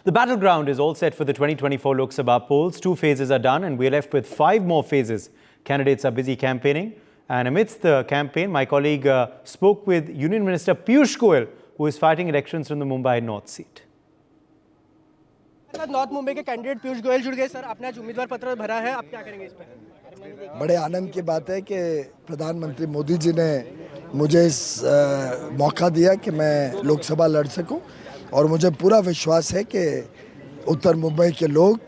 The battleground is all set for the 2024 Lok Sabha polls. 2 phases are done and we're left with 5 more phases. Candidates are busy campaigning. And amidst the campaign, my colleague spoke with Union Minister Piyush Goyal, who is fighting elections from the Mumbai North seat. North Mumbai के candidate Piyush Goyal जुड़ गए। Sir, आपने आज उम्मीदवार पत्र भरा है, आप क्या करेंगे इस पर? बड़े आनंद की बात है कि प्रधानमंत्री मोदी जी ने मुझे इस मौका दिया कि मैं लोकसभा लड़ सकूं और मुझे पूरा विश्वास है कि उत्तर मुंबई के लोग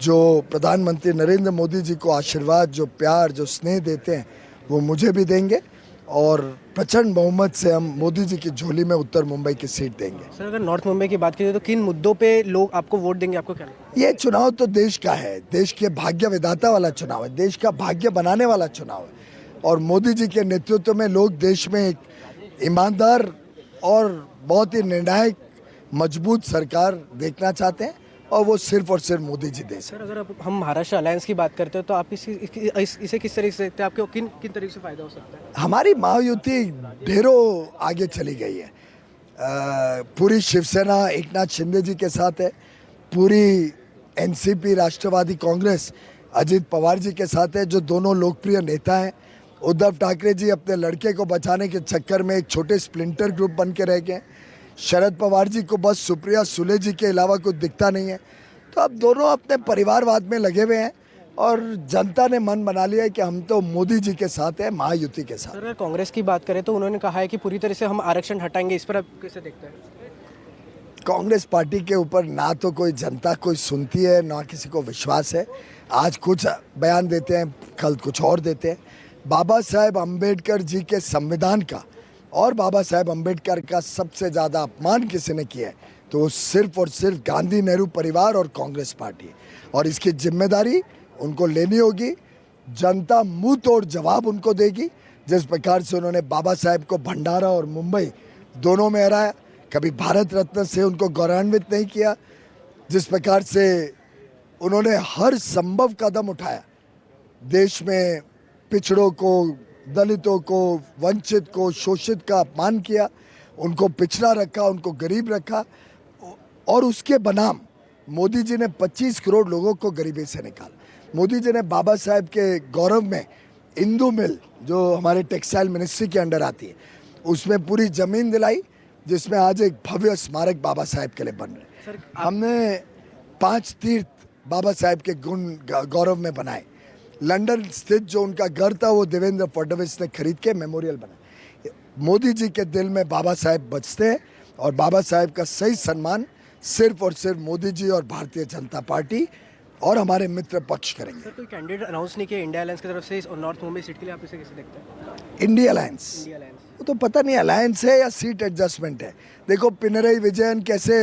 जो प्रधानमंत्री नरेंद्र मोदी जी को आशीर्वाद, जो प्यार, जो स्नेह देते हैं वो मुझे भी देंगे और प्रचंड बहुमत से हम मोदी जी की झोली में उत्तर मुंबई की सीट देंगे। सर, अगर नॉर्थ मुंबई की बात करें तो किन मुद्दों पे लोग आपको वोट देंगे, आपको क्या लगता है? ये चुनाव तो देश का है, देश के भाग्य विधाता वाला चुनाव है, देश का भाग्य बनाने वाला चुनाव है और मोदी जी के नेतृत्व में लोग देश में एक ईमानदार और बहुत ही निर्णायक मजबूत सरकार देखना चाहते हैं और वो सिर्फ और सिर्फ मोदी जी दे सकते हैं। सर, अगर हम महाराष्ट्र अलायंस की बात करते हैं तो आप इसे किस तरीके से देखते हैं? आपको किन तरीके से फायदा हो सकता है? हमारी महायुति ढेरों आगे चली गई है। पूरी शिवसेना एकनाथ शिंदे जी के साथ है, पूरी एनसीपी राष्ट्रवादी कांग्रेस अजित पवार जी के साथ है, जो दोनों लोकप्रिय नेता हैं। उद्धव ठाकरे जी अपने लड़के को बचाने के चक्कर में एक छोटे स्प्लिंटर ग्रुप बन के रह गए। शरद पवार जी को बस सुप्रिया सुले जी के अलावा कुछ दिखता नहीं है। तो अब दोनों अपने परिवारवाद में लगे हुए हैं और जनता ने मन बना लिया है कि हम तो मोदी जी के साथ हैं, महायुति के साथ। सर, कांग्रेस की बात करें तो उन्होंने कहा है कि पूरी तरह से हम आरक्षण हटाएंगे, इस पर आप कैसे देखते हैं? कांग्रेस पार्टी के ऊपर ना तो कोई जनता कोई सुनती है, ना किसी को विश्वास है। आज कुछ बयान देते हैं, कल कुछ और देते हैं। बाबा साहेब अम्बेडकर जी के संविधान का और बाबा साहेब अम्बेडकर का सबसे ज़्यादा अपमान किसी ने किया है तो वो सिर्फ और सिर्फ गांधी नेहरू परिवार और कांग्रेस पार्टी है और इसकी जिम्मेदारी उनको लेनी होगी। जनता मुंह तोड़ जवाब उनको देगी। जिस प्रकार से उन्होंने बाबा साहेब को भंडारा और मुंबई दोनों में हराया, कभी भारत रत्न से उनको गौरवान्वित नहीं किया, जिस प्रकार से उन्होंने हर संभव कदम उठाया, देश में पिछड़ों को, दलितों को, वंचित को, शोषित का अपमान किया, उनको पिछड़ा रखा, उनको गरीब रखा और उसके बनाम मोदी जी ने 25 करोड़ लोगों को गरीबी से निकाला। मोदी जी ने बाबा साहेब के गौरव में इंदू मिल, जो हमारे टेक्सटाइल मिनिस्ट्री के अंडर आती है, उसमें पूरी ज़मीन दिलाई, जिसमें आज एक भव्य स्मारक बाबा साहेब के लिए बन रहे हैं। हमने 5 तीर्थ बाबा साहेब के गुण गौरव में बनाए। लंदन स्थित जो उनका घर था वो देवेंद्र फडणवीस ने खरीद के मेमोरियल बनाया। मोदी जी के दिल में बाबा साहेब बसते हैं और बाबा साहेब का सही सम्मान सिर्फ और सिर्फ मोदी जी और भारतीय जनता पार्टी और हमारे मित्र पक्ष करेंगे। सर, कोई कैंडिडेट अनाउंस नहीं किया इंडिया अलायंस की तरफ से और नॉर्थ मुंबई सीट के लिए, आप इसे कैसे देखते हैं? इंडिया अलायंस वो तो पता नहीं अलायंस है या सीट एडजस्टमेंट है। देखो पिनरई विजयन कैसे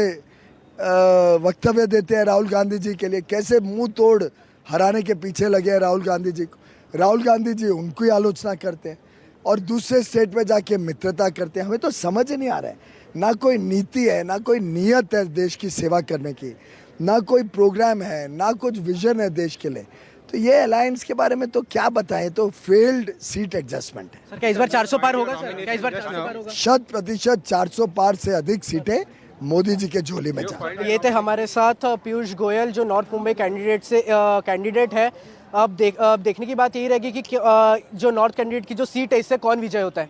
वक्तव्य देते हैं राहुल गांधी जी के लिए, कैसे मुंह तोड़ हराने के पीछे लगे हैं राहुल गांधी जी को। राहुल गांधी जी उनको ही आलोचना करते हैं और दूसरे स्टेट में जाके मित्रता करते हैं। हमें तो समझ ही नहीं आ रहा है, ना कोई नीति है, ना कोई नियत है देश की सेवा करने की, ना कोई प्रोग्राम है, ना कुछ विजन है देश के लिए। तो ये अलायंस के बारे में तो क्या बताएं, तो फेल्ड सीट एडजस्टमेंट है। सर, क्या इस बार 400 पार होगा? सर, क्या इस बार 400 पार होगा? 100% 400 पार से अधिक सीटें मोदी जी के झोली में जाए। ये थे हमारे साथ पीयूष गोयल, जो नॉर्थ मुंबई कैंडिडेट है। अब देखने की बात यही रहेगी कि जो नॉर्थ कैंडिडेट की जो सीट है, इससे कौन विजय होता है।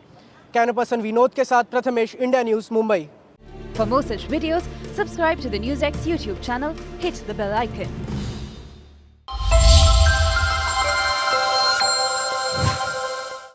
कैमरा पर्सन विनोद के साथ Prathamesh, India news, Mumbai. For more such videos, subscribe to the NewsX YouTube channel, hit the bell icon.